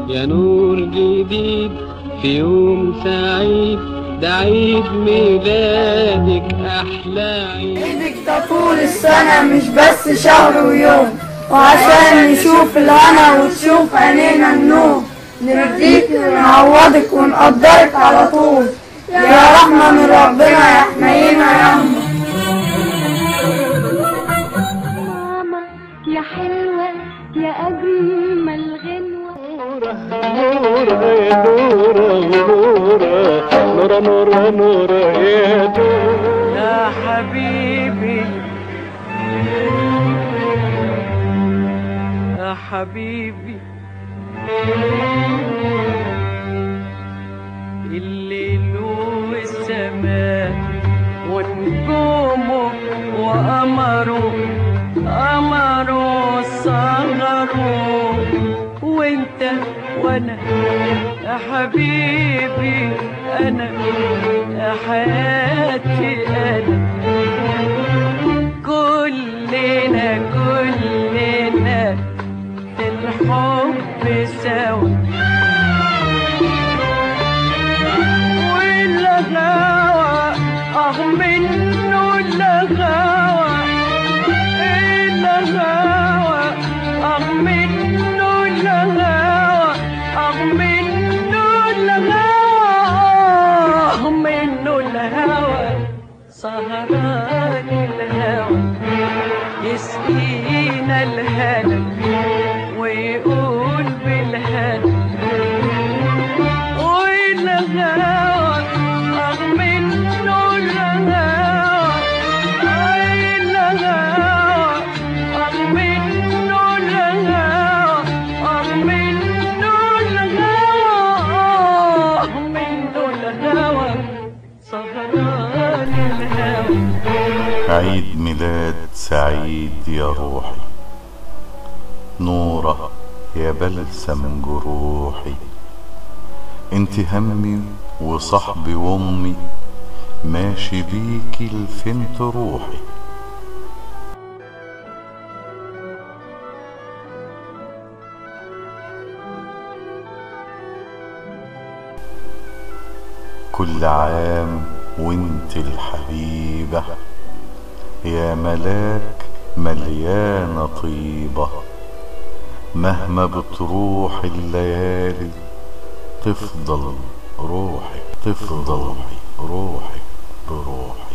يا نور جديد في يوم سعيد، ده عيد ميلادك أحلى عيد. عيدك ده طول السنة مش بس شهر ويوم، وعشان نشوف الهنا وتشوف عينينا النور، نرضيك ونعوضك ونقدرك على طول، يا رحمة من ربنا يا حنينة يا أمه. ماما يا حلوة يا أجمل غنوة. نورة يا نورة نورة نورة نورة يا نورة يا حبيبي يا حبيبي. الليل والسماء ونجومه وقمره صغره، وانت وانا يا حبيبي، انا يا حياتي، انا كلنا في الحب سوا. والغاوى منه الغاوى، الغاوى منه الغاوى، منه الهوى، سهران الهوى يسقينا الهنا ويقول بالهنا. والهوى منه الهوى، الهوى منه الهوى، منه الهوى، سهران الهوى. عيد ميلاد سعيد يا روحي، نورة يا بلسم جروحي، انت همي وصحبي وامي، ماشي بيكي لفين تروحي. كل عام وانت الحبيبة، يا ملاك مليانة طيبة، مهما بتروح الليالي تفضل روحي بروحي.